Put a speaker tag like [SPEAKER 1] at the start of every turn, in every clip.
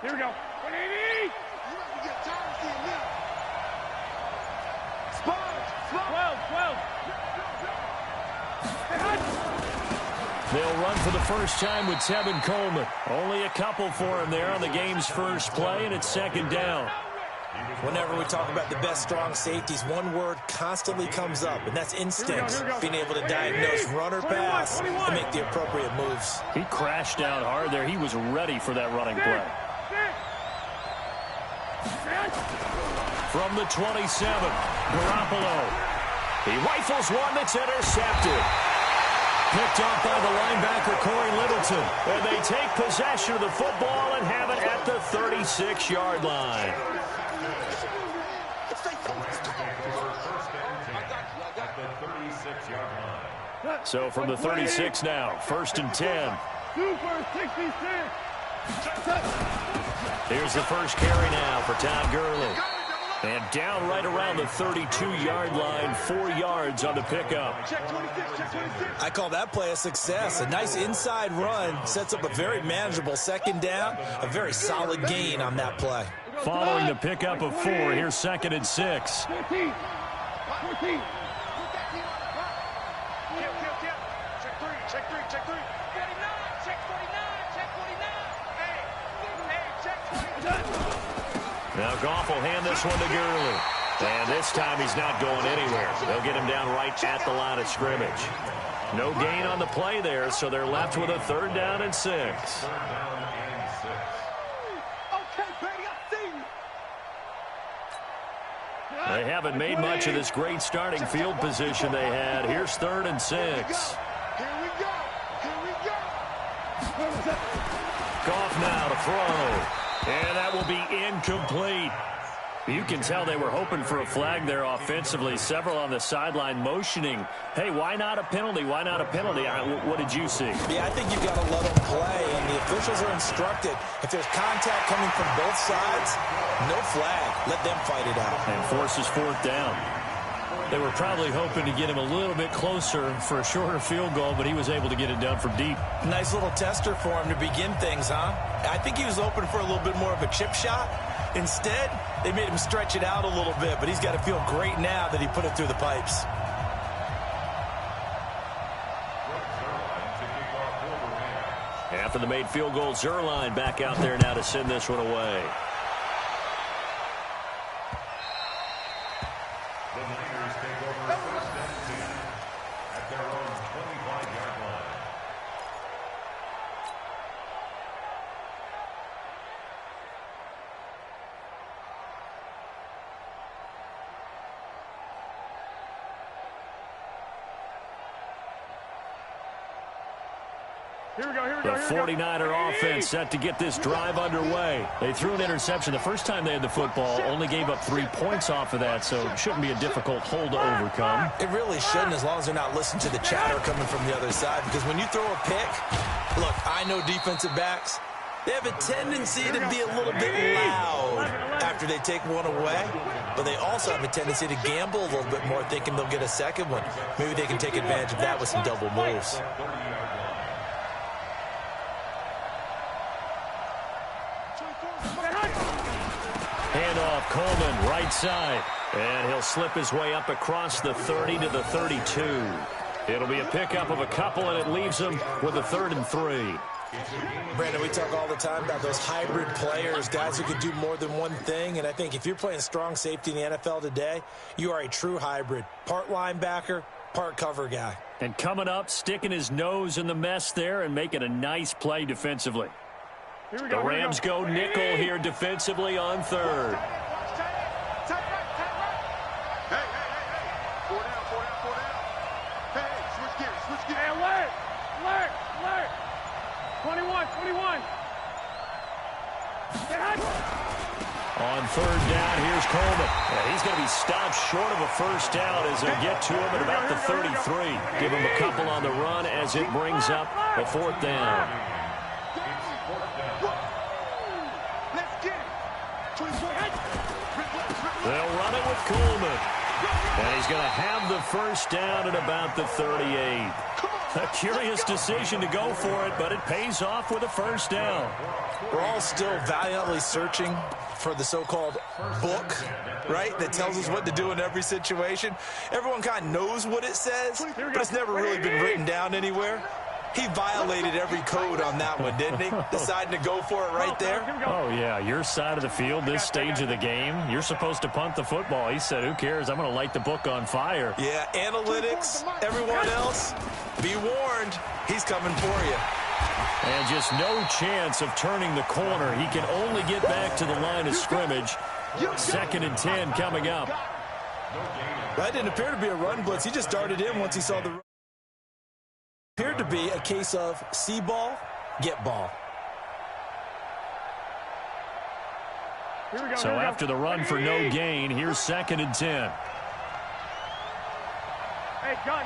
[SPEAKER 1] Here we go. 180. Sponge. 12.
[SPEAKER 2] They'll run for the first time with Tevin Coleman. Only a couple for him there on the game's first play, and it's second down.
[SPEAKER 3] Whenever we talk about the best strong safeties, one word constantly comes up, and that's instinct. Being able to diagnose run or pass and make the appropriate moves.
[SPEAKER 2] He crashed down hard there. He was ready for that running play. From the 27, Garoppolo. He rifles one that's intercepted. Picked off by the linebacker, Corey Littleton. And they take possession of the football and have it at the 36-yard line. So from the 36 now, first and 10. Here's the first carry now for Todd Gurley. And down right around the 32-yard line, 4 yards on the pickup.
[SPEAKER 3] I call that play a success. A nice inside run sets up a very manageable second down. A very solid gain on that play.
[SPEAKER 2] Following the pickup of 4, here's second and 6.
[SPEAKER 1] 14.
[SPEAKER 2] Now Goff will hand this one to Gurley. And this time he's not going anywhere. They'll get him down right at the line of scrimmage. No gain on the play there, so they're left with a 3rd down and 6. They haven't made much of this great starting field position they had. Here's 3rd and 6. Goff now to throw. And that will be incomplete. You can tell they were hoping for a flag there offensively. Several on the sideline motioning, hey, why not a penalty? Why not a penalty? What did you see?
[SPEAKER 3] Yeah, I think you've got to let them play, and the officials are instructed. If there's contact coming from both sides, no flag. Let them fight it out.
[SPEAKER 2] And forces 4th down. They were probably hoping to get him a little bit closer for a shorter field goal, but he was able to get it done from deep.
[SPEAKER 3] Nice little tester for him to begin things, huh? I think he was hoping for a little bit more of a chip shot. Instead, they made him stretch it out a little bit, but he's got to feel great now that he put it through the pipes.
[SPEAKER 2] After the made field goal, Zerline back out there now to send this one away. The 49er offense set to get this drive underway. They threw an interception the first time they had the football, only gave up 3 points off of that, so it shouldn't be a difficult hole to overcome.
[SPEAKER 3] It really shouldn't, as long as they're not listening to the chatter coming from the other side, because when you throw a pick, look, I know defensive backs, they have a tendency to be a little bit loud after they take one away, but they also have a tendency to gamble a little bit more, thinking they'll get a second one. Maybe they can take advantage of that with some double moves.
[SPEAKER 2] Handoff, Coleman, right side. And he'll slip his way up across the 30 to the 32. It'll be a pickup of a couple, and it leaves him with a 3rd and 3.
[SPEAKER 3] Brandon, we talk all the time about those hybrid players, guys who can do more than one thing. And I think if you're playing strong safety in the NFL today, you are a true hybrid. Part linebacker, part cover guy.
[SPEAKER 2] And coming up, sticking his nose in the mess there and making a nice play defensively. The Rams go nickel here defensively on 3rd.
[SPEAKER 1] Hey. 4 down. Hey, switch gears. Hey, alert. 21.
[SPEAKER 2] On 3rd down, here's Coleman. Yeah, he's going to be stopped short of a first down as they get to him at about the 33. Give him a couple on the run as it brings up a 4th down. They'll run it with Coleman. And he's going to have the first down at about the 38. A curious decision to go for it, but it pays off with a first down.
[SPEAKER 3] We're all still valiantly searching for the so-called book, right, that tells us what to do in every situation. Everyone kind of knows what it says, but it's never really been written down anywhere. He violated every code on that one, didn't he? Deciding to go for it right there.
[SPEAKER 2] Oh, yeah, your side of the field, this stage of the game, you're supposed to punt the football. He said, who cares? I'm going to light the book on fire.
[SPEAKER 3] Yeah, analytics, everyone else, be warned, he's coming for you.
[SPEAKER 2] And just no chance of turning the corner. He can only get back to the line of scrimmage. 2nd and 10 coming up.
[SPEAKER 3] That didn't appear to be a run blitz. He just darted in once he saw the... Appeared to be a case of see ball, get ball.
[SPEAKER 2] So after the run for no gain, here's 2nd and 10.
[SPEAKER 1] Hey, gun.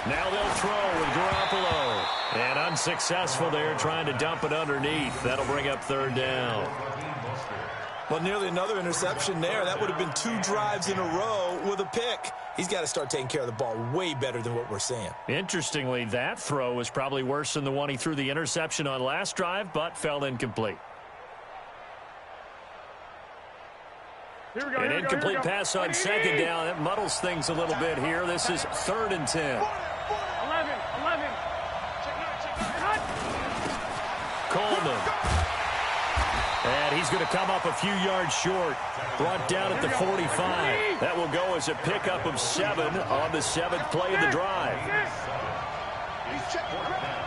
[SPEAKER 2] Now they'll throw with Garoppolo. And unsuccessful there, trying to dump it underneath. That'll bring up 3rd down.
[SPEAKER 3] Well, nearly another interception there. That would have been 2 drives in a row with a pick. He's got to start taking care of the ball way better than what we're seeing.
[SPEAKER 2] Interestingly, that throw was probably worse than the one he threw the interception on last drive, but fell incomplete. An incomplete pass on 2nd down. That muddles things a little bit here. This is 3rd and 10.
[SPEAKER 1] 11.
[SPEAKER 2] Coleman. And he's going to come up a few yards short. Brought down at the 45. That will go as a pickup of 7 on the 7th play of the drive.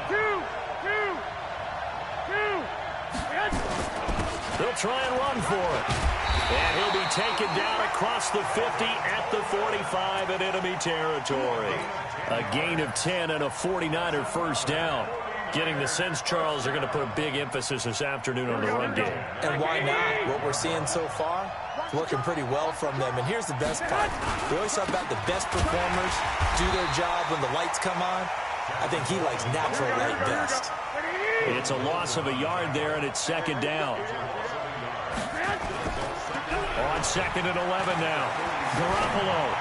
[SPEAKER 1] 2.
[SPEAKER 2] They'll try and run for it. And he'll be taken down across the 50 at the 45 in enemy territory. A gain of 10 and a 49er first down. Getting the sense, Charles, are going to put a big emphasis this afternoon on the run game.
[SPEAKER 3] And why not? What we're seeing so far, working pretty well from them. And here's the best part. We always talk about the best performers do their job when the lights come on. I think he likes natural light best.
[SPEAKER 2] It's a loss of a yard there, and it's 2nd down. On 2nd and 11 now. Garoppolo.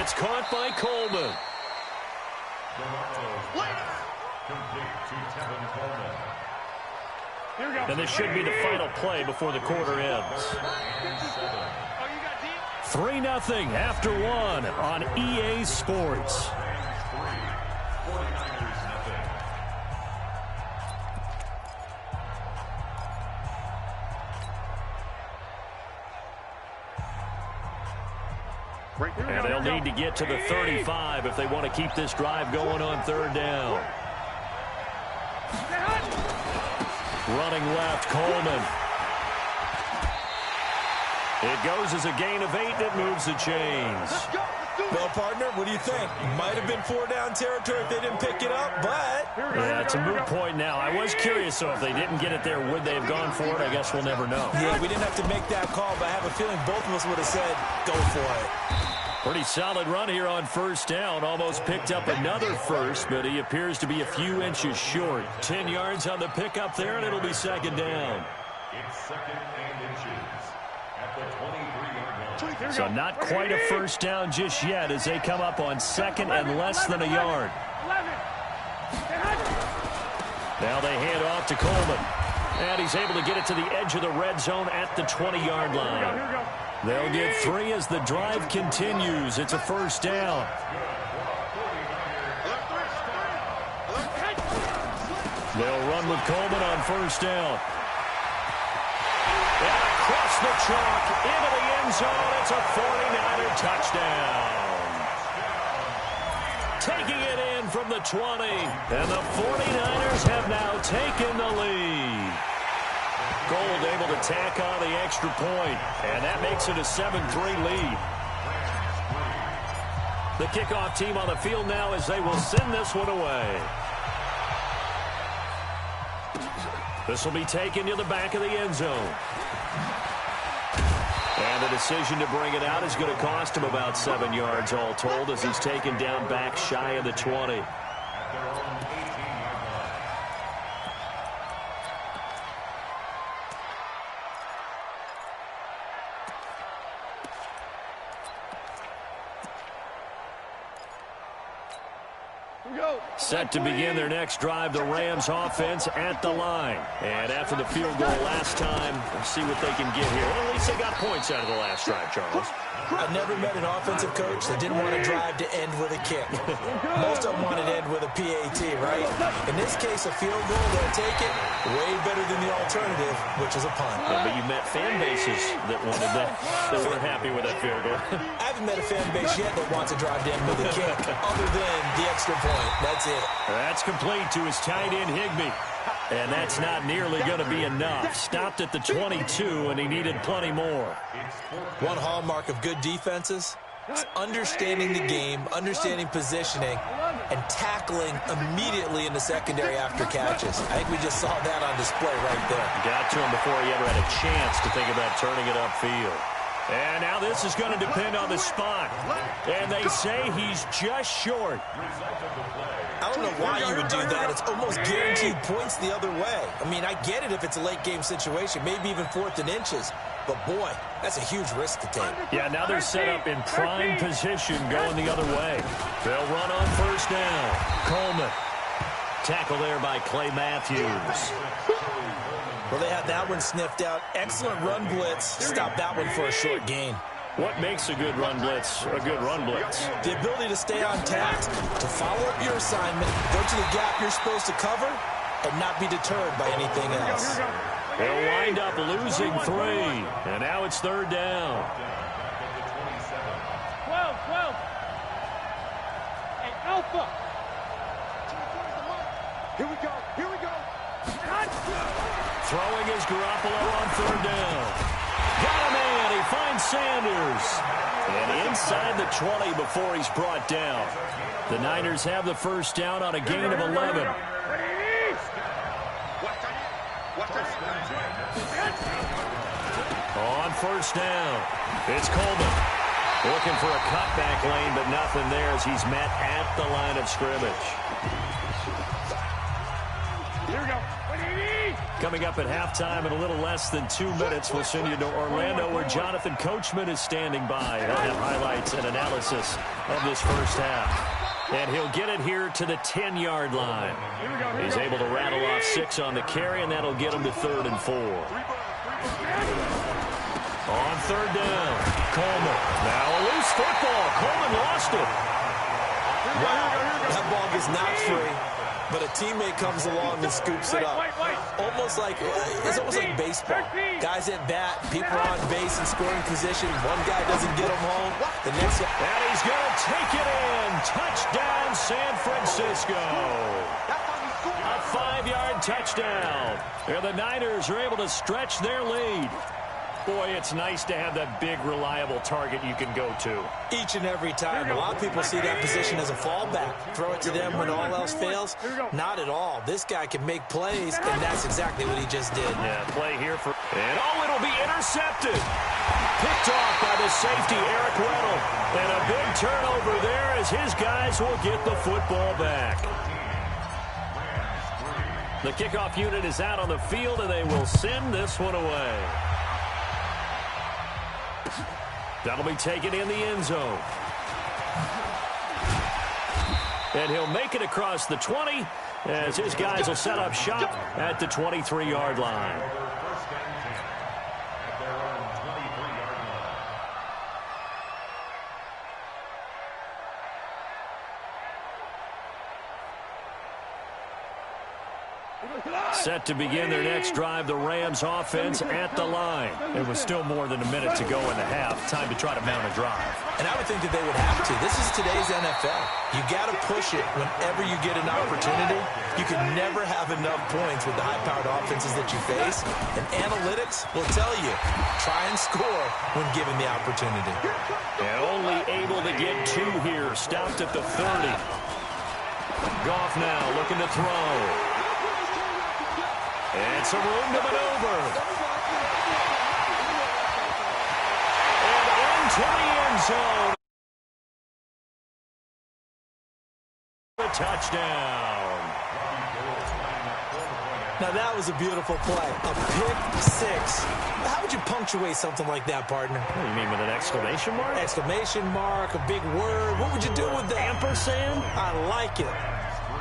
[SPEAKER 2] It's caught by Coleman. And this should be the final play before the quarter ends. 3-0 after 1 on EA Sports. And they'll need to get to the 35 if they want to keep this drive going on 3rd down. Running left, Coleman. It goes as a gain of 8 that moves the chains.
[SPEAKER 3] Well, partner, what do you think? Might have been 4-down territory if they didn't pick it up, but...
[SPEAKER 2] Yeah, it's a moot point now. I was curious, so if they didn't get it there, would they have gone for it? I guess we'll never know.
[SPEAKER 3] Yeah, we didn't have to make that call, but I have a feeling both of us would have said, go for it.
[SPEAKER 2] Pretty solid run here on first down. Almost picked up another first, but he appears to be a few inches short. 10 yards on the pickup there, and it'll be 2nd down.
[SPEAKER 4] It's 2nd and inches at the 23-yard line.
[SPEAKER 2] So not quite a first down just yet as they come up on 2nd and less than a yard. Now they hand off to Coleman. And he's able to get it to the edge of the red zone at the 20-yard line. They'll get 3 as the drive continues. It's a first down. They'll run with Coleman on first down. And across the chalk into the end zone. It's a 49er touchdown. Taking it in from the 20. And the 49ers have now taken the lead. Gold able to tack on the extra point, and that makes it a 7-3 lead. The kickoff team on the field now as they will send this one away. This will be taken to the back of the end zone. And the decision to bring it out is going to cost him about 7 yards all told as he's taken down back shy of the 20. Set to begin their next drive, the Rams offense at the line. And after the field goal last time, let's see what they can get here. Well, at least they got points out of the last drive, Charles.
[SPEAKER 3] I never met an offensive coach that didn't want to drive to end with a kick. Most of them wanted to end with a PAT, right? In this case, a field goal, they'll take it way better than the alternative, which is a punt.
[SPEAKER 2] Yeah, but you met fan bases that wanted that, that weren't happy with that field goal.
[SPEAKER 3] I haven't met a fan base yet that wants to drive to end with a kick, other than the extra point. That's it.
[SPEAKER 2] That's complete to his tight end, Higbee. And that's not nearly going to be enough. Stopped at the 22, and he needed plenty more.
[SPEAKER 3] One hallmark of good defenses is understanding the game, understanding positioning, and tackling immediately in the secondary after catches. I think we just saw that on display right there.
[SPEAKER 2] Got to him before he ever had a chance to think about turning it upfield. And now this is going to depend on the spot. And they say he's just short.
[SPEAKER 3] I don't know why you would do that. It's almost guaranteed points the other way. I mean, I get it if it's a late game situation, maybe even 4th and inches. But, boy, that's a huge risk to take.
[SPEAKER 2] Yeah, now they're set up in prime position going the other way. They'll run on first down. Coleman. Tackle there by Clay Matthews.
[SPEAKER 3] Well, they had that one sniffed out. Excellent run blitz. Stop that one for a short gain.
[SPEAKER 2] What makes a good run blitz a good run blitz?
[SPEAKER 3] The ability to stay on task, to follow up your assignment, go to the gap you're supposed to cover, and not be deterred by anything else.
[SPEAKER 2] They'll wind up losing 3, and now it's 3rd down.
[SPEAKER 1] 12. Hey, Alpha. Here we go.
[SPEAKER 2] Throwing is Garoppolo on 3rd down. Got a man. He finds Sanders. And inside the 20 before he's brought down. The Niners have the first down on a gain of 11. On first down, it's Coleman. Looking for a cutback lane, but nothing there as he's met at the line of scrimmage.
[SPEAKER 1] Here we go.
[SPEAKER 2] Coming up at halftime in a little less than 2 minutes, we'll send you to Orlando where Jonathan Coachman is standing by. He'll have highlights and analysis of this first half. And he'll get it here to the 10-yard line. He's able to rattle off 6 on the carry, and that'll get him to 3rd and 4. On 3rd down, Coleman. Now a loose football. Coleman lost it.
[SPEAKER 3] Wow, that ball is not free, but a teammate comes along and scoops it up. It's almost like baseball. Guys at bat, people are on base in scoring position. One guy doesn't get him home. The next guy.
[SPEAKER 2] And he's going to take it in. Touchdown, San Francisco. A 5-yard touchdown. And the Niners are able to stretch their lead. Boy, it's nice to have that big, reliable target you can go to.
[SPEAKER 3] Each and every time. A lot of people see that position as a fallback. Throw it to them when all else fails. Not at all. This guy can make plays, and that's exactly what he just did.
[SPEAKER 2] Yeah, play here for... And it'll be intercepted. Picked off by the safety, Eric Weddle. And a big turnover there as his guys will get the football back. The kickoff unit is out on the field, and they will send this one away. That'll be taken in the end zone. And he'll make it across the 20 as his guys will set up shop at the 23-yard line. Set to begin their next drive, the Rams offense at the line. It was still more than a minute to go in the half. Time to try to mount a drive.
[SPEAKER 3] And I would think that they would have to. This is today's NFL. You got to push it whenever you get an opportunity. You can never have enough points with the high-powered offenses that you face. And analytics will tell you, try and score when given the opportunity.
[SPEAKER 2] And only able to get 2 here. Stopped at the 30. Goff now looking to throw. And some room to maneuver. And into the end zone. A touchdown.
[SPEAKER 3] Now that was a beautiful play. A pick 6. How would you punctuate something like that, partner?
[SPEAKER 2] What do you mean, with an exclamation mark?
[SPEAKER 3] Exclamation mark, a big word. What would you do with that?
[SPEAKER 2] Ampersand?
[SPEAKER 3] I like it.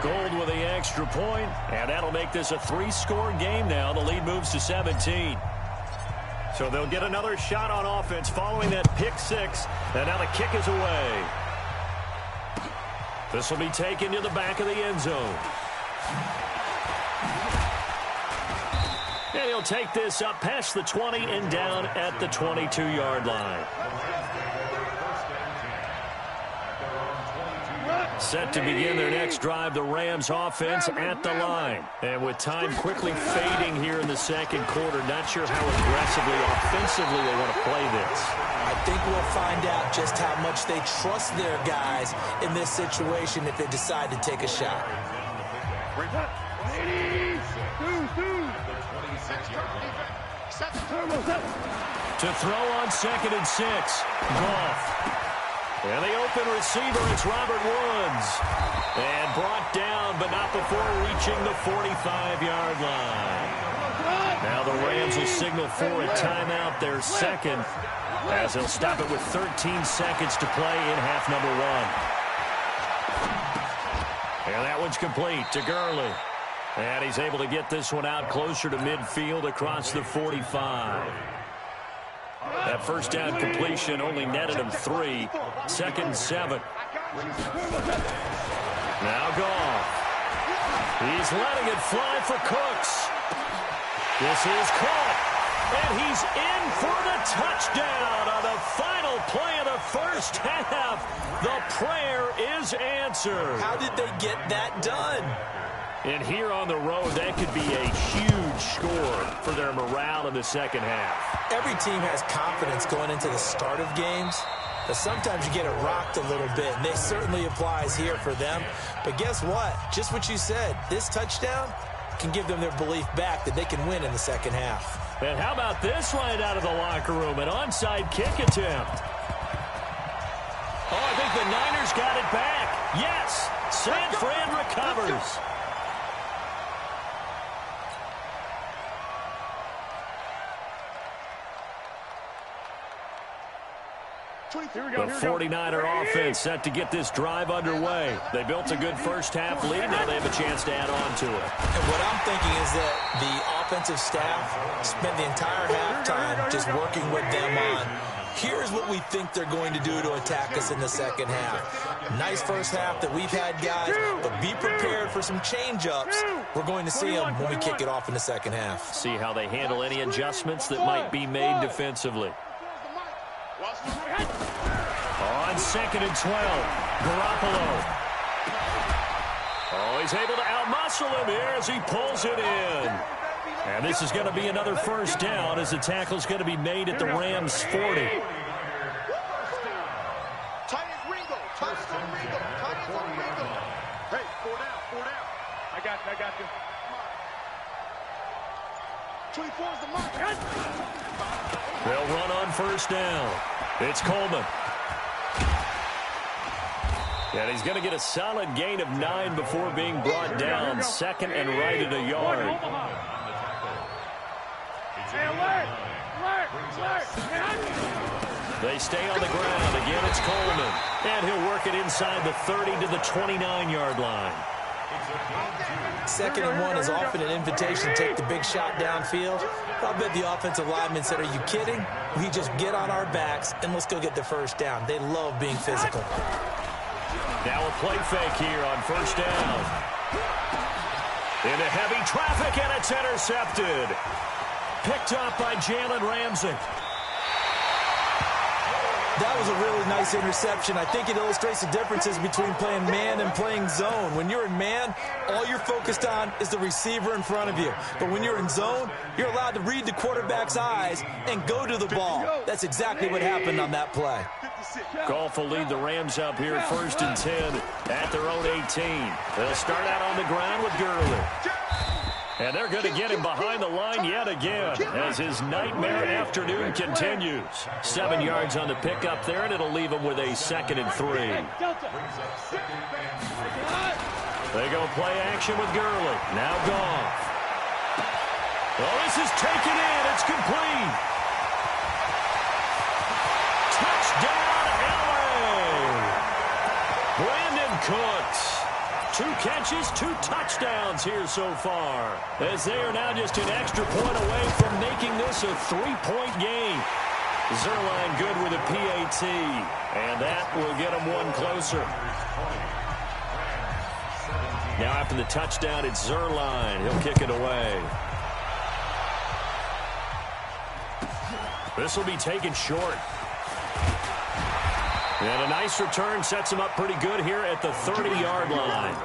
[SPEAKER 2] Gold with the extra point, and that'll make this a 3-score game now. The lead moves to 17. So they'll get another shot on offense following that pick six, and now the kick is away. This will be taken to the back of the end zone. And he'll take this up past the 20 and down at the 22-yard line. Set to begin their next drive, the Rams offense at the line. And with time quickly fading here in the second quarter, not sure how aggressively, offensively they want to play this.
[SPEAKER 3] I think we'll find out just how much they trust their guys in this situation if they decide to take a shot.
[SPEAKER 2] To throw on 2nd and 6, Goff. And the open receiver, it's Robert Woods. And brought down, but not before reaching the 45-yard line. Now the Rams will signal for a timeout, their second, as they'll stop it with 13 seconds to play in half number 1. And that one's complete to Gurley. And he's able to get this one out closer to midfield across the 45. That first down completion only netted him 3. 2nd and 7. Now Goff. He's letting it fly for Cooks. This is caught. And he's in for the touchdown on the final play of the first half. The prayer is answered.
[SPEAKER 3] How did they get that done?
[SPEAKER 2] And here on the road, that could be a huge score for their morale in the second half.
[SPEAKER 3] Every team has confidence going into the start of games, but sometimes you get it rocked a little bit, and this certainly applies here for them. But guess what? Just what you said, this touchdown can give them their belief back that they can win in the second half.
[SPEAKER 2] And how about this right out of the locker room, an onside kick attempt. Oh, I think the Niners got it back. Yes, San Fran recovers. The 49er offense set to get this drive underway. They built a good first half lead. Now they have a chance to add on to it.
[SPEAKER 3] And what I'm thinking is that the offensive staff spent the entire halftime just working with them on, here's what we think they're going to do to attack us in the second half. Nice first half that we've had, guys, but be prepared for some change-ups. We're going to see them when we kick it off in the second half.
[SPEAKER 2] See how they handle any adjustments that might be made defensively. On 2nd and 12, Garoppolo. Oh, he's able to outmuscle him here as he pulls it in. And this is going to be another first down as the tackle's going to be made at the Rams' 40.
[SPEAKER 1] Tight as Ringo. Tight as Ringo. Tight as Ringo. Hey, 4 down. I got you. 24 is the mark.
[SPEAKER 2] They'll run on first down. It's Coleman. And he's going to get a solid gain of 9 before being brought down. 2nd and right at a yard. They stay on the ground. Again, it's Coleman. And he'll work it inside the 30 to the 29-yard line.
[SPEAKER 3] 2nd and 1 is often an invitation to take the big shot downfield. I'll bet the offensive lineman said, are you kidding? We just get on our backs and let's go get the first down. They love being physical.
[SPEAKER 2] Now a play fake here on first down. Into heavy traffic, and it's intercepted. Picked up by Jalen Ramsey.
[SPEAKER 3] That was a really nice interception. I think it illustrates the differences between playing man and playing zone. When you're in man, all you're focused on is the receiver in front of you. But when you're in zone, you're allowed to read the quarterback's eyes and go to the ball. That's exactly what happened on that play.
[SPEAKER 2] Goff will lead the Rams up here 1st and 10 at their own 18. They'll start out on the ground with Gurley. And they're going to get him behind the line yet again as his nightmare afternoon continues. 7 yards on the pickup there, and it'll leave him with a 2nd and 3. They go play action with Gurley. Now Goff. Oh, this is taken in. It's complete. Touchdown, LA. Brandon Cooks. 2 catches, 2 touchdowns here so far, as they are now just an extra point away from making this a 3-point game. Zerline good with a PAT, and that will get them one closer. Now after the touchdown, it's Zerline. He'll kick it away. This will be taken short. And a nice return sets him up pretty good here at the 30-yard line.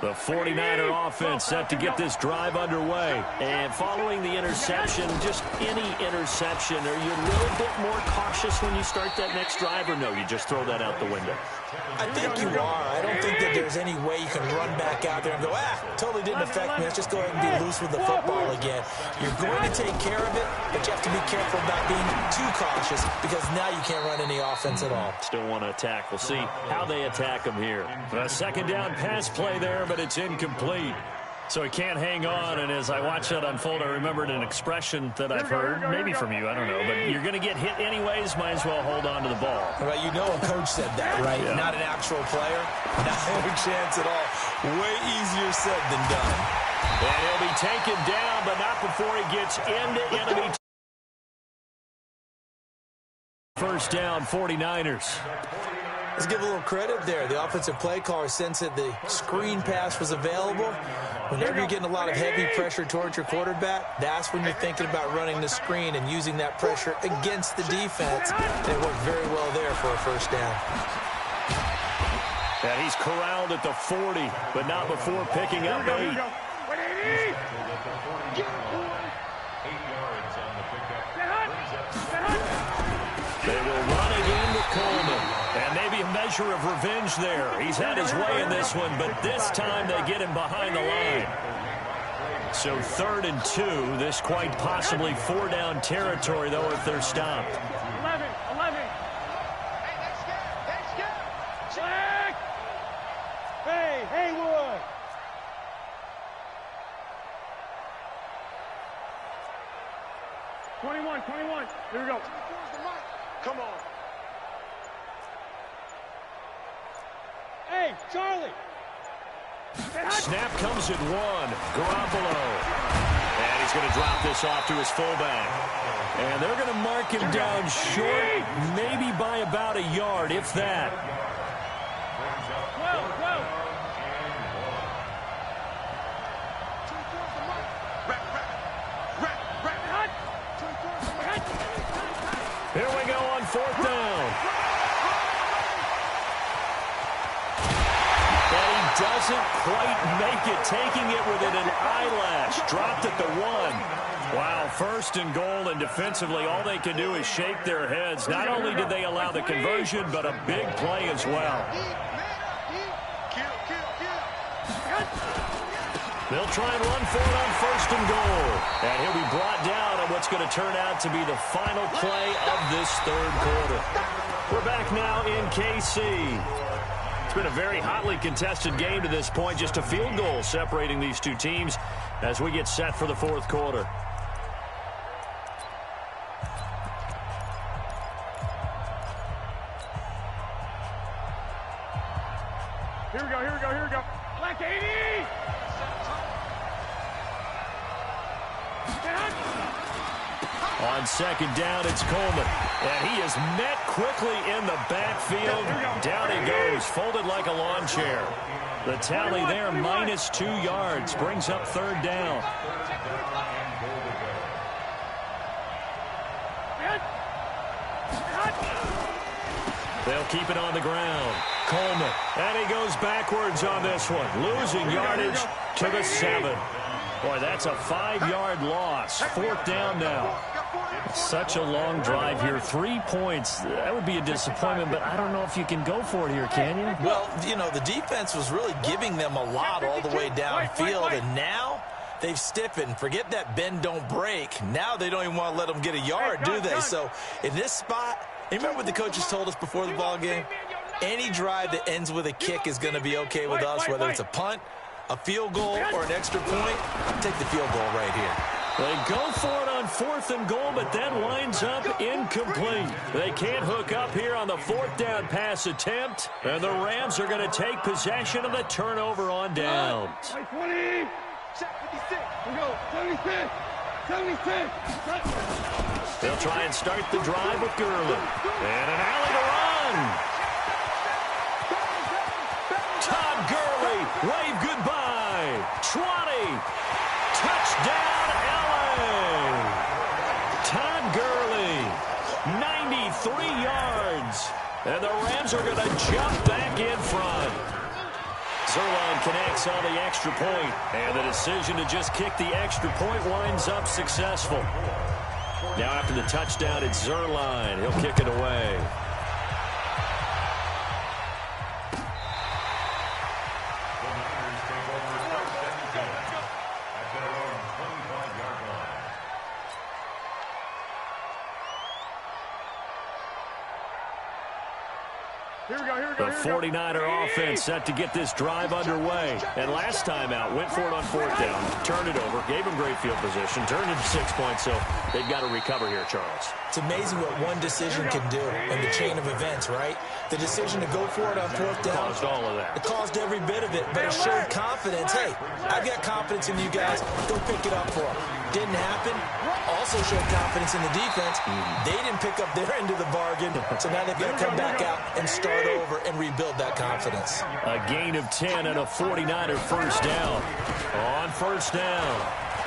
[SPEAKER 2] The 49er offense set to get this drive underway. And following the interception, just any interception, are you a little bit more cautious when you start that next drive, or no, you just throw that out the window?
[SPEAKER 3] I think you are. I don't think that there's any way you can run back out there and go, totally didn't affect me. Let's just go ahead and be loose with the football again. You're going to take care of it, but you have to be careful about being too cautious because now you can't run any offense at all.
[SPEAKER 2] Still want to attack. We'll see how they attack them here. A second down pass play there, but it's incomplete. So he can't hang on, and as I watch that unfold, I remembered an expression that I've heard, maybe from you, I don't know, but you're going to get hit anyways, might as well hold on to the ball.
[SPEAKER 3] Right, you know a coach said that, right? Yeah. Not an actual player. Not a chance at all. Way easier said than done.
[SPEAKER 2] And he'll be taken down, but not before he gets into enemy. First down, 49ers.
[SPEAKER 3] Let's give a little credit there. The offensive play caller sensed that the screen pass was available. Whenever you're getting a lot of heavy pressure towards your quarterback, that's when you're thinking about running the screen and using that pressure against the defense. And it worked very well there for a first down.
[SPEAKER 2] And he's corralled at the 40, but not before picking up 8.
[SPEAKER 4] 8 yards on the pickup.
[SPEAKER 2] They will run again with Coleman. And maybe a measure of revenge there. He's had his way in this one, but this time they get him behind the line. So 3rd and 2. This quite possibly 4-down territory, though, if they're stopped.
[SPEAKER 1] 11. Check. Hey, Haywood. '21. Here we go. Come on. Hey, Charlie.
[SPEAKER 2] Snap comes at 1. Garoppolo. And he's going to drop this off to his fullback. And they're going to mark him down short, maybe by about a yard, if that. Here we go on 4th down. And he doesn't quite make it, taking it within an eyelash. Dropped at the 1. Wow, 1st and goal, and defensively all they can do is shake their heads. Not only did they allow the conversion, but a big play as well. They'll try and run for it on 1st and goal. And he'll be brought down on what's going to turn out to be the final play of this 3rd quarter. We're back now in KC. It's been a very hotly contested game to this point. Just a field goal separating these two teams as we get set for the 4th quarter.
[SPEAKER 1] Here we go. Black 80!
[SPEAKER 2] On 2nd down, it's Coleman. And he is met quickly in the backfield. Down he goes, folded like a lawn chair. The tally there, -2 yards, brings up 3rd down. They'll keep it on the ground. Coleman, and he goes backwards on this one, losing yardage to the 7. Boy, that's a 5-yard loss. 4th down now. Such a long drive here. 3 points. That would be a disappointment, but I don't know if you can go for it here, can you?
[SPEAKER 3] Well, you know, the defense was really giving them a lot all the way downfield, and now they've stiffened. Forget that bend, don't break. Now they don't even want to let them get a yard, do they? So in this spot, you remember what the coaches told us before the ball game? Any drive that ends with a kick is going to be okay with us, whether it's a punt, a field goal, or an extra point. I'll take the field goal right here.
[SPEAKER 2] They go for it on 4th and goal, but that winds up incomplete. They can't hook up here on the 4th down pass attempt, and the Rams are going to take possession of the turnover on downs.
[SPEAKER 1] 20. Check 56. We go. 76. 76.
[SPEAKER 2] They'll try and start the drive with Gurley. And an alley to run. Todd Gurley, wave goodbye. 20. Touchdown, LA. Todd Gurley, 93 yards. And the Rams are going to jump back in front. Zerline connects on the extra point, and the decision to just kick the extra point winds up successful. Now after the touchdown, it's Zerline. He'll kick it away. The 49er offense set to get this drive underway. And last time out, went for it on 4th down, turned it over, gave them great field position, turned it to 6 points, so they've got to recover here, Charles.
[SPEAKER 3] It's amazing what one decision can do in the chain of events, right? The decision to go for it on 4th down.
[SPEAKER 2] Caused all of that.
[SPEAKER 3] It caused every bit of it, but it showed confidence. Hey, I've got confidence in you guys. Go pick it up for them. Didn't happen. Also showed confidence in the defense. They didn't pick up their end of the bargain, so now they've got to come back out and start over and rebuild that confidence.
[SPEAKER 2] A gain of 10 and a 49er first down. On 1st down,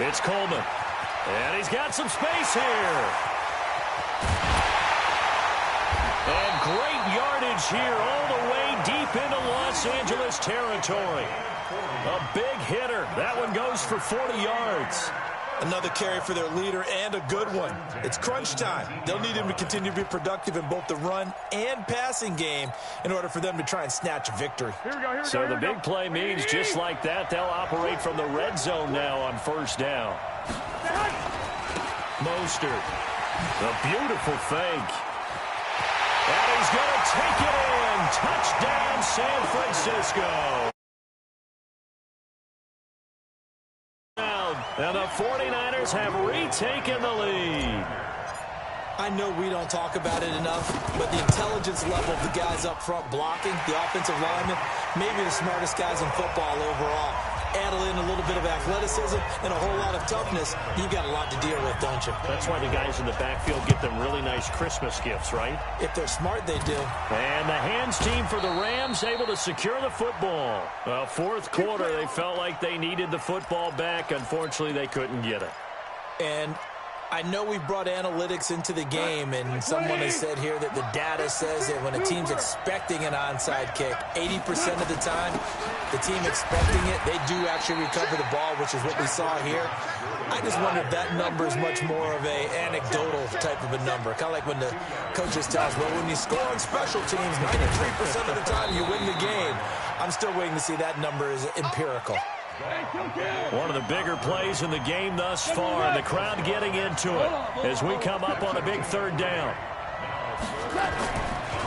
[SPEAKER 2] it's Coleman. And he's got some space here. And great yardage here all the way deep into Los Angeles territory. A big hitter. That one goes for 40 yards.
[SPEAKER 3] Another carry for their leader, and a good one. It's crunch time. They'll need him to continue to be productive in both the run and passing game in order for them to try and snatch a victory.
[SPEAKER 2] So the big play means just like that, they'll operate from the red zone now on 1st down. Mostert, a beautiful fake. And he's going to take it in. Touchdown, San Francisco. And the 49ers have retaken the lead.
[SPEAKER 3] I know we don't talk about it enough, but the intelligence level of the guys up front blocking, the offensive linemen, maybe the smartest guys in football overall. Add in a little bit of athleticism and a whole lot of toughness, you've got a lot to deal with, don't you?
[SPEAKER 2] That's why the guys in the backfield get them really nice Christmas gifts, right?
[SPEAKER 3] If they're smart, they do.
[SPEAKER 2] And the hands team for the Rams able to secure the football. Well, 4th quarter, they felt like they needed the football back. Unfortunately, they couldn't get it.
[SPEAKER 3] And I know we brought analytics into the game, and someone has said here that the data says that when a team's expecting an onside kick, 80% of the time, the team expecting it, they do actually recover the ball, which is what we saw here. I just wonder if that number is much more of a anecdotal type of a number. Kind of like when the coaches tell us, well, when you score on special teams, 93% of the time you win the game. I'm still waiting to see that number is empirical.
[SPEAKER 2] One of the bigger plays in the game thus far, and the crowd getting into it as we come up on a big 3rd down.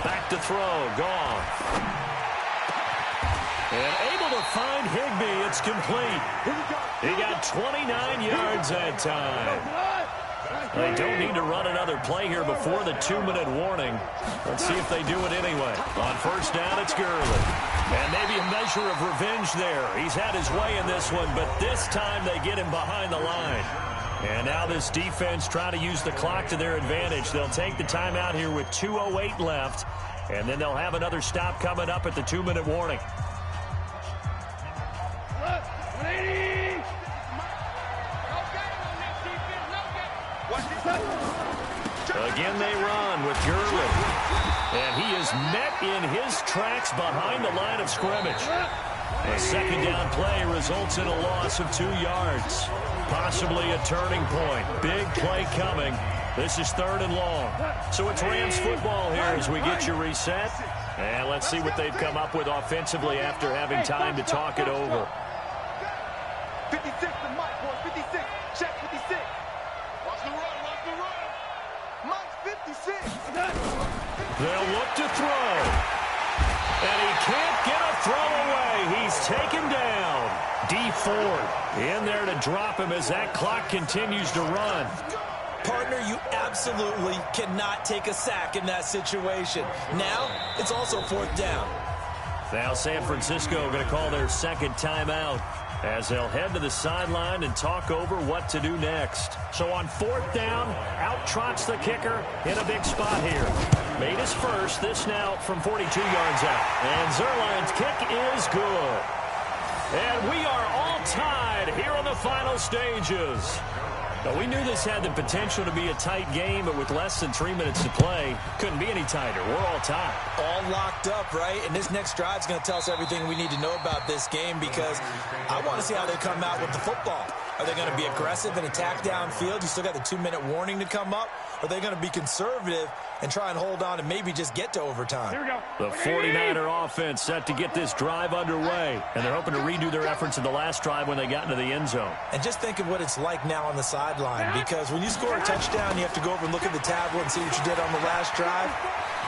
[SPEAKER 2] Back to throw, gone. And able to find Higbee, it's complete. He got 29 yards that time. They don't need to run another play here before the 2-minute warning. Let's see if they do it anyway. On 1st down, it's Gurley. And maybe a measure of revenge there. He's had his way in this one, but this time they get him behind the line. And now this defense trying to use the clock to their advantage. They'll take the timeout here with 2:08 left, and then they'll have another stop coming up at the 2-minute warning. Again they run with Gurley. And he is met in his tracks behind the line of scrimmage. A 2nd down play results in a loss of 2 yards. Possibly a turning point. Big play coming. This is 3rd and long. So it's Rams football here as we get you reset. And let's see what they've come up with offensively after having time to talk it over.
[SPEAKER 1] 56 to Mike, boys. 56. Check 56. Watch the run. Watch the run. Mike's 56.
[SPEAKER 2] They'll look to throw. And he can't get a throw away. He's taken down. D Ford in there to drop him as that clock continues to run.
[SPEAKER 3] Partner, you absolutely cannot take a sack in that situation. Now, it's also fourth down.
[SPEAKER 2] Now San Francisco going to call their second timeout as they'll head to the sideline and talk over what to do next. So on fourth down, out trots the kicker in a big spot here. Made his first, this now from 42 yards out. And Zuerlein's kick is good. And we are all tied here in the final stages. Now, we knew this had the potential to be a tight game, but with less than 3 minutes to play, couldn't be any tighter. We're all tied.
[SPEAKER 3] All locked up, right? And this next drive is going to tell us everything we need to know about this game because I want to see how they come out with the football. Are they going to be aggressive and attack downfield? You still got the 2-minute warning to come up. Are they going to be conservative and try and hold on and maybe just get to overtime?
[SPEAKER 2] Here we go. The 49er offense set to get this drive underway, and they're hoping to redo their efforts in the last drive when they got into the end zone.
[SPEAKER 3] And just think of what it's like now on the sideline, because when you score a touchdown, you have to go over and look at the tablet and see what you did on the last drive.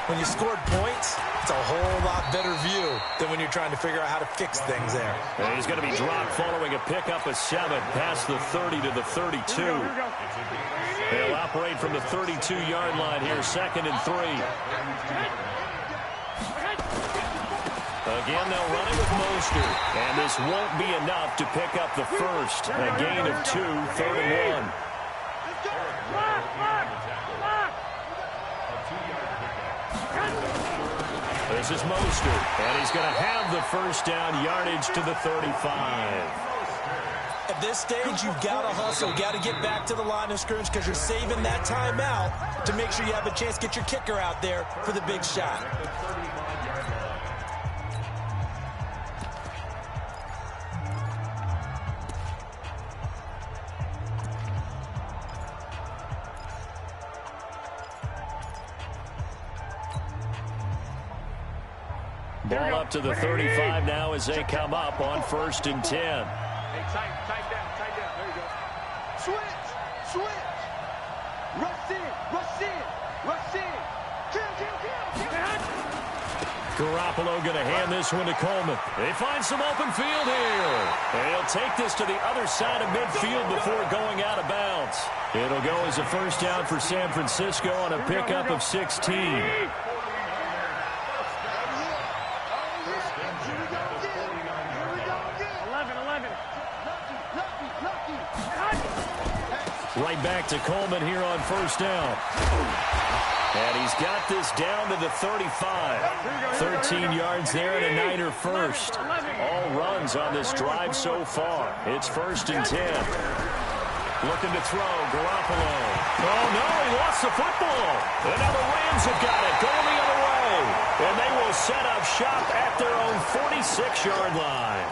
[SPEAKER 3] When you scored points, it's a whole lot better view than when you're trying to figure out how to fix things there.
[SPEAKER 2] And he's going to be dropped following a pickup of 7 past the 30 to the 32. They'll operate from the 32-yard line here, 2nd and 3. Again, they'll run it with Mostert. And this won't be enough to pick up the first. A gain of 2, 3rd and 1. This is Mostert, and he's going to have the first down, yardage to the 35.
[SPEAKER 3] At this stage, you've got to hustle. You've got to get back to the line of scrimmage because you're saving that timeout to make sure you have a chance to get your kicker out there for the big shot.
[SPEAKER 2] Ball up to the 35 now as they come up on 1st and 10.
[SPEAKER 1] Hey, tight down. There you go. Switch. Rush in. Kill.
[SPEAKER 2] Garoppolo going to hand this one to Coleman. They find some open field here. And he'll take this to the other side of midfield before going out of bounds. It'll go as a first down for San Francisco on a pickup of 16. Right back to Coleman here on 1st down. And he's got this down to the 35. 13 yards there and a Niner first. All runs on this drive so far. It's 1st and 10. Looking to throw, Garoppolo. Oh, no, he lost the football. And now the Rams have got it, going the other way. And they will set up shop at their own 46-yard line.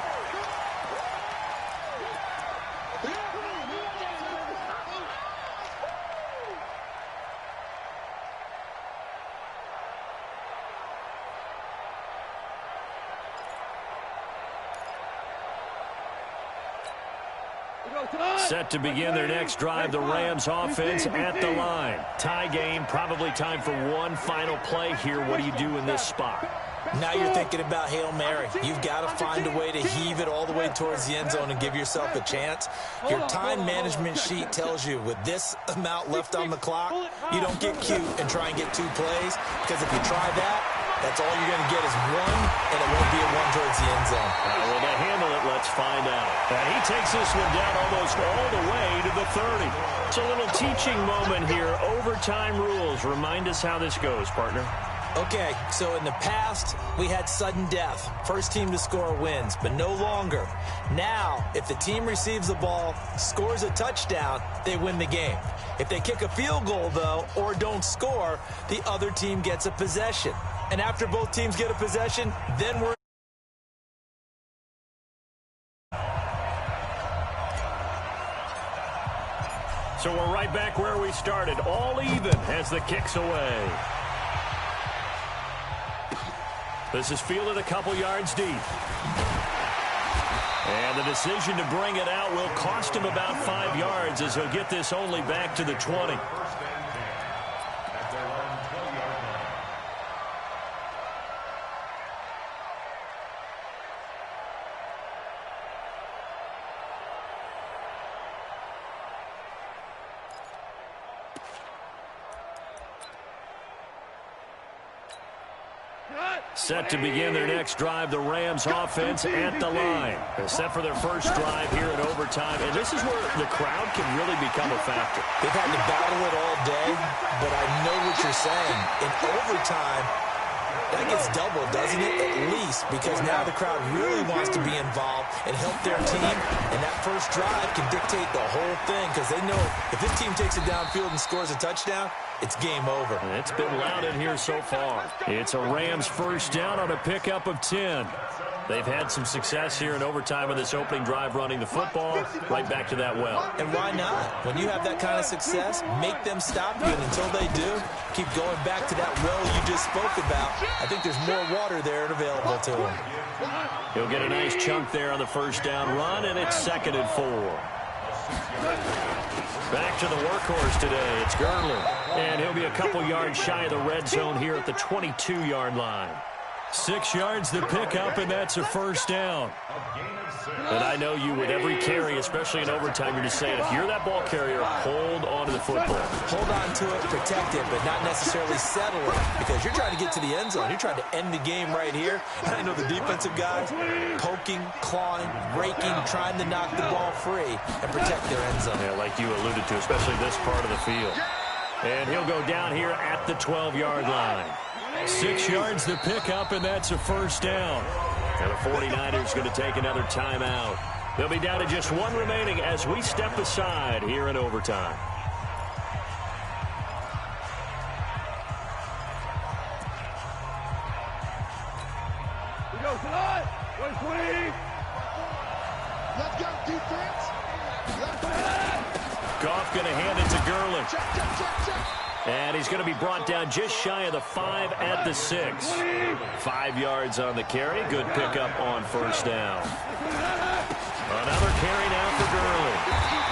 [SPEAKER 2] Set to begin their next drive, the Rams offense at the line. Tie game, probably time for one final play here. What do you do in this spot?
[SPEAKER 3] Now you're thinking about Hail Mary. You've got to find a way to heave it all the way towards the end zone and give yourself a chance. Your time management sheet tells you with this amount left on the clock, you don't get cute and try and get 2 plays, because if you try that, that's all you're going to get is 1, and it won't be a 1 towards the end zone.
[SPEAKER 2] Will they handle it? Let's find out. And he takes this one down almost all the way to the 30. It's a little teaching moment here. Overtime rules. Remind us how this goes, partner.
[SPEAKER 3] Okay, so in the past, we had sudden death. First team to score wins, but no longer. Now, if the team receives the ball, scores a touchdown, they win the game. If they kick a field goal, though, or don't score, the other team gets a possession. And after both teams get a possession, then we're...
[SPEAKER 2] So we're right back where we started. All even as the kick's away. This is fielded a couple yards deep. And the decision to bring it out will cost him about 5 yards as he'll get this only back to the 20. Set to begin their next drive, the Rams offense at the line. They're set for their first drive here in overtime, and this is where the crowd can really become a factor.
[SPEAKER 3] They've had to battle it all day, but I know what you're saying. In overtime, that gets doubled, doesn't it? At least, because now the crowd really wants to be involved and help their team, and that first drive can dictate the whole thing because they know if this team takes it downfield and scores a touchdown, it's game over.
[SPEAKER 2] It's been loud in here so far. It's a Rams first down on a pickup of 10. They've had some success here in overtime with this opening drive running the football right back to that well.
[SPEAKER 3] And why not? When you have that kind of success, make them stop you. And until they do, keep going back to that well you just spoke about. I think there's more water there and available to him.
[SPEAKER 2] He'll get a nice chunk there on the first down run, and it's 2nd and 4. Back to the workhorse today. It's Gurley. And he'll be a couple yards shy of the red zone here at the 22-yard line. 6 yards to pick up, and that's a first down. And I know you, with every carry, especially in overtime, you're just saying, if you're that ball carrier, hold on to the football.
[SPEAKER 3] Hold on to it, protect it, but not necessarily settle it, because you're trying to get to the end zone. You're trying to end the game right here. And I know the defensive guys poking, clawing, raking, trying to knock the ball free and protect their end zone.
[SPEAKER 2] Yeah, like you alluded to, especially this part of the field. And he'll go down here at the 12-yard line. 6 yards to pick up, and that's a first down. And the 49ers going to take another timeout. They'll be down to just one remaining as we step aside here in overtime.
[SPEAKER 1] We go tonight. 120. Let's go, defense.
[SPEAKER 2] Goff going to hand it to Gurley.
[SPEAKER 1] Check.
[SPEAKER 2] And he's going to be brought down just shy of the 5 at the 6. 5 yards on the carry. Good pickup on first down. Another carry now for Gurley.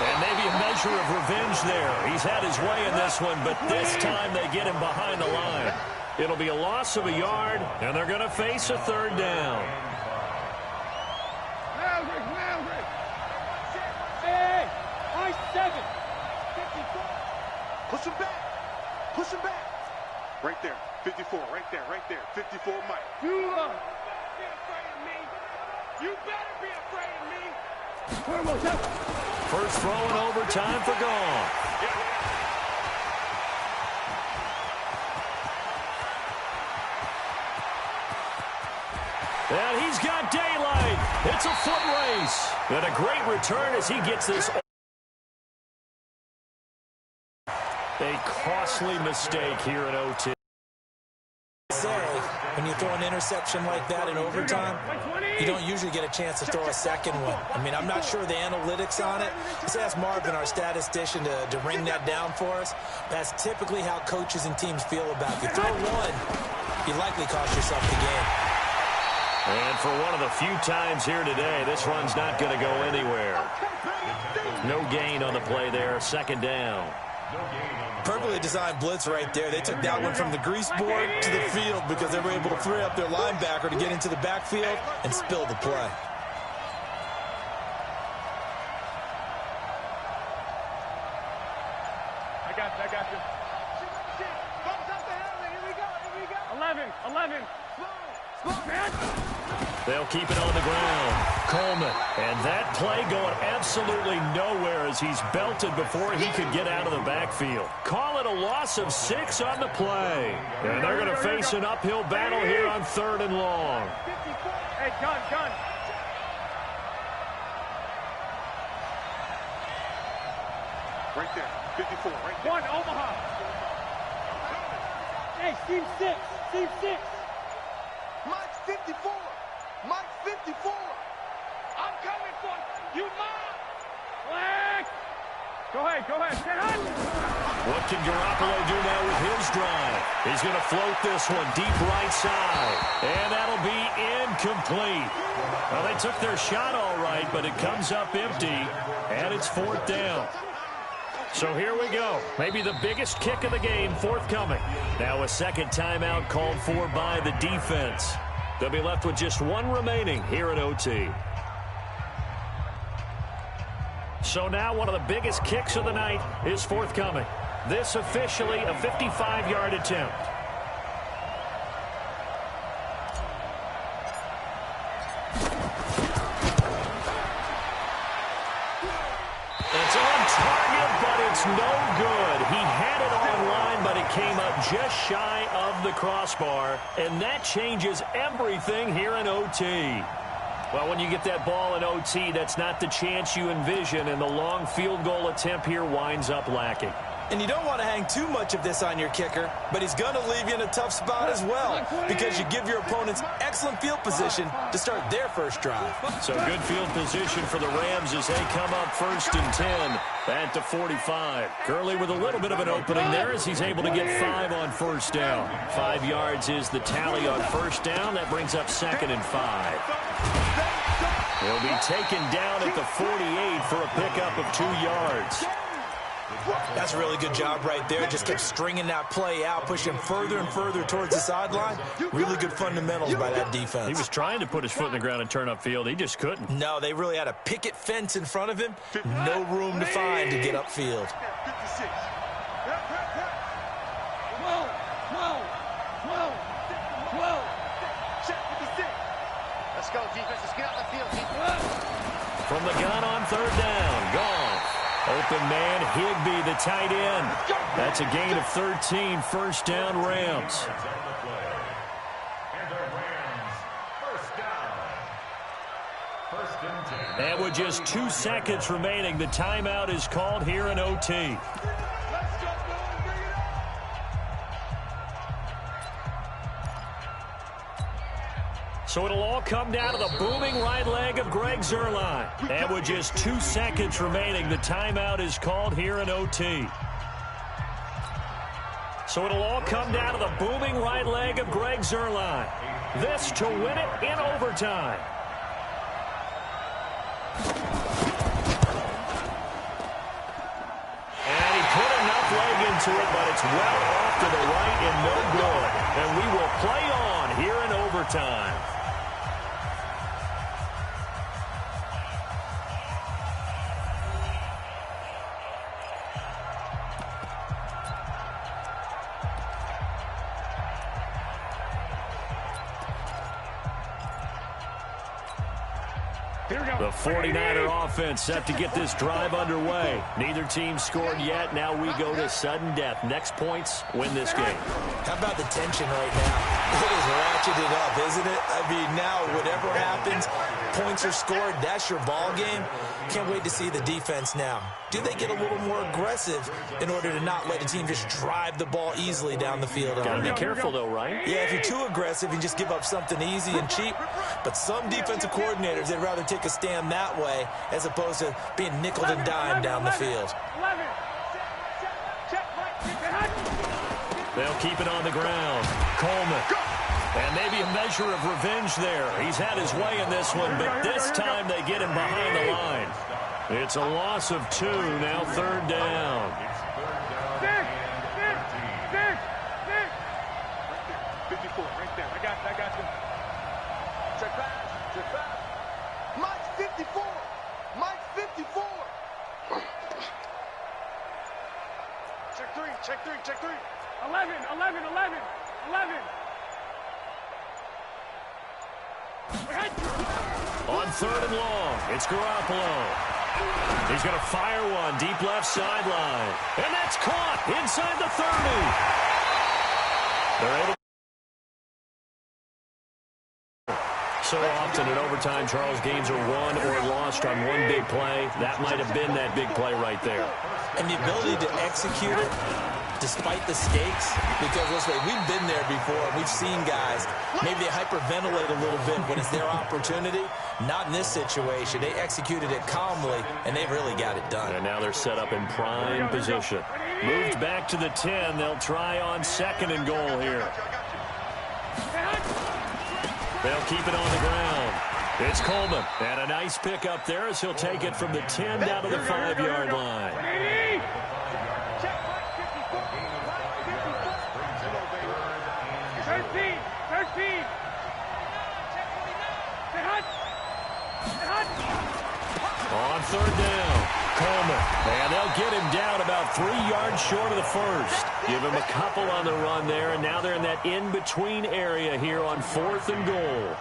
[SPEAKER 2] And maybe a measure of revenge there. He's had his way in this one, but this time they get him behind the line. It'll be a loss of a yard, and they're going to face a 3rd down.
[SPEAKER 1] Hey, I-7. Push him back. Push him back. Right there. 54. Right there. 54, Mike. You better be afraid of me. You better be afraid of me.
[SPEAKER 2] First throw in overtime for Goff. And he's got daylight. It's a foot race. And a great return as he gets this. A costly mistake here in OT.
[SPEAKER 3] When you throw an interception like that in overtime, you don't usually get a chance to throw a second one. I mean, I'm not sure the analytics on it. Let's ask Marvin, our statistician, to ring that down for us. That's typically how coaches and teams feel about it. If you throw one, you likely cost yourself the game.
[SPEAKER 2] And for one of the few times here today, this run's not going to go anywhere. No gain on the play there. 2nd down.
[SPEAKER 3] Perfectly designed blitz right there. They took that one from the grease board to the field because they were able to free up their linebacker to get into the backfield and spill the play.
[SPEAKER 1] I got you. 11. Slow, man.
[SPEAKER 2] They'll keep it on the ground. Coleman. And that play going absolutely nowhere as he's belted before he could get out of the backfield. Call it a loss of 6 on the play. And they're going to face an uphill battle here on 3rd and long.
[SPEAKER 1] Hey, gun. Right there. 54, right there. 1, Omaha. Hey, team 6. Mike's 54. Mike's 54. I'm coming for you, Mike. Black. Go ahead. Get hot.
[SPEAKER 2] What can Garoppolo do now with his drive? He's going to float this one deep right side. And that'll be incomplete. Well, they took their shot all right, but it comes up empty. And it's 4th down. So here we go. Maybe the biggest kick of the game forthcoming. Now a second timeout called for by the defense. They'll be left with just one remaining here in OT. So now one of the biggest kicks of the night is forthcoming. This officially a 55-yard attempt. It's no good. He had it on line, but it came up just shy of the crossbar, and that changes everything here in OT. Well, when you get that ball in OT, that's not the chance you envision, and the long field goal attempt here winds up lacking.
[SPEAKER 3] And you don't want to hang too much of this on your kicker, but he's going to leave you in a tough spot as well because you give your opponents excellent field position to start their first drive.
[SPEAKER 2] So good field position for the Rams as they come up 1st and 10 at the 45. Gurley with a little bit of an opening there as he's able to get 5 on 1st down. 5 yards is the tally on 1st down. That brings up 2nd and 5. He'll be taken down at the 48 for a pickup of 2 yards.
[SPEAKER 3] That's a really good job right there. Just kept stringing that play out, pushing further and further towards the sideline. Really good fundamentals by that defense.
[SPEAKER 2] He was trying to put his foot in the ground and turn upfield. He just couldn't.
[SPEAKER 3] No, they really had a picket fence in front of him. No room to find to get upfield.
[SPEAKER 1] 56.
[SPEAKER 5] Let's go, defense. Let's get out the field.
[SPEAKER 2] From the gun on 3rd down. Gone. Open man, Higbee, the tight end. That's a gain of 13, 1st down, Rams. And with just 2 seconds remaining, the timeout is called here in OT. So it'll all come down to the booming right leg of Greg Zuerlein. And with just 2 seconds remaining, the timeout is called here in OT. So it'll all come down to the booming right leg of Greg Zuerlein. This to win it in overtime. And he put enough leg into it, but it's well off to the right and no good. And we will play on here in overtime. The 49er offense set to get this drive underway. Neither team scored yet. Now we go to sudden death. Next points win this game.
[SPEAKER 3] How about the tension right now? It is ratcheted up, isn't it? I mean, now whatever happens, points are scored, that's your ball game. Can't wait to see the defense now. Do they get a little more aggressive in order to not let the team just drive the ball easily down the field?
[SPEAKER 2] Gotta be careful though, right?
[SPEAKER 3] Yeah, if you're too aggressive, you just give up something easy and cheap. But some defensive coordinators, they'd rather take a stand that way as opposed to being nickeled and dimed down the field.
[SPEAKER 2] They'll keep it on the ground. Coleman. And maybe a measure of revenge there. He's had his way in this one, but this time they get him behind the line. It's a loss of 2, now 3rd down.
[SPEAKER 1] 54, right there. I got you. Check back. Mike's 54. Mike's 54. Check 3. 11.
[SPEAKER 2] On 3rd and long, it's Garoppolo. He's going to fire one deep left sideline. And that's caught inside the 30. They're able. So often in overtime, Charles, games are won or lost on one big play. That might have been that big play right there.
[SPEAKER 3] And the ability to execute it despite the stakes, because listen, we've been there before. We've seen guys, maybe they hyperventilate a little bit when it's their opportunity. Not in this situation. They executed it calmly, and they've really got it done.
[SPEAKER 2] And now they're set up in prime position. Moved back to the 10. They'll try on 2nd and goal here. They'll keep it on the ground. It's Coleman. And a nice pick up there as he'll take it from the 10 down to the 5-yard line. On 3rd down, Coleman. And they'll get him down about 3 yards short of the first. Give him a couple on the run there, and now they're in that in-between area here on 4th and goal.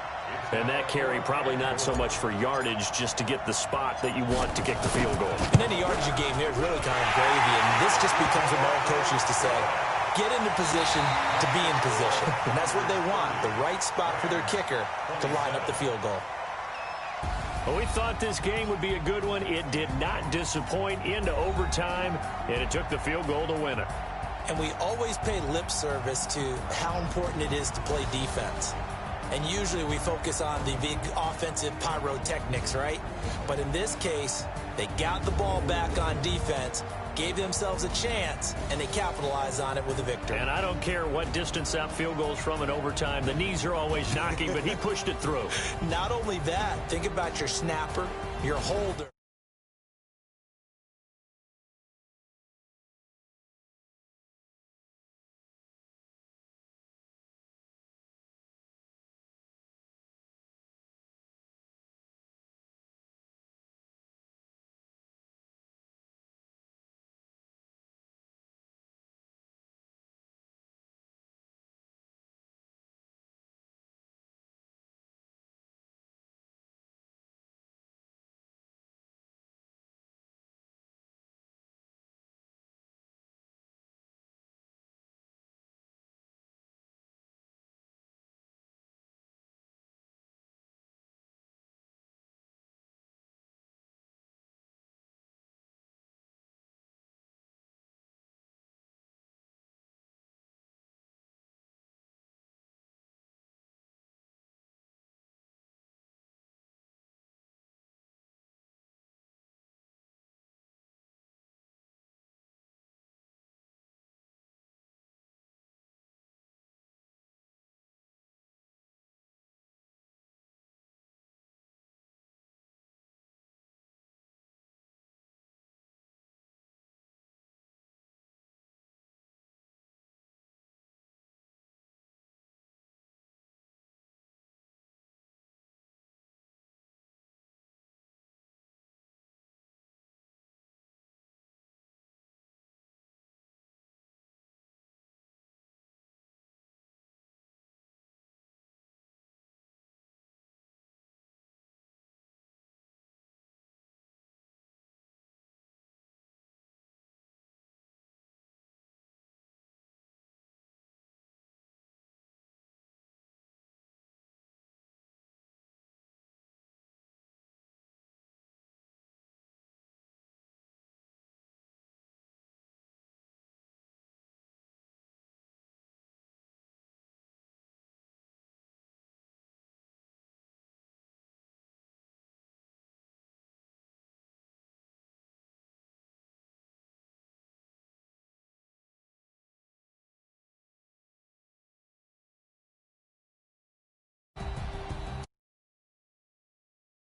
[SPEAKER 2] And that carry probably not so much for yardage, just to get the spot that you want to kick the field goal.
[SPEAKER 3] And then the yardage you gave here is really kind of gravy, and this just becomes what my old coach used to say, get into position to be in position. And that's what they want, the right spot for their kicker to line up the field goal.
[SPEAKER 2] Well, we thought this game would be a good one. It did not disappoint into overtime, and it took the field goal to win it.
[SPEAKER 3] And we always pay lip service to how important it is to play defense. And usually we focus on the big offensive pyrotechnics, right? But in this case, they got the ball back on defense, gave themselves a chance, and they capitalized on it with a victory.
[SPEAKER 2] And I don't care what distance that field goes from in overtime. The knees are always knocking, but he pushed it through.
[SPEAKER 3] Not only that, think about your snapper, your holder.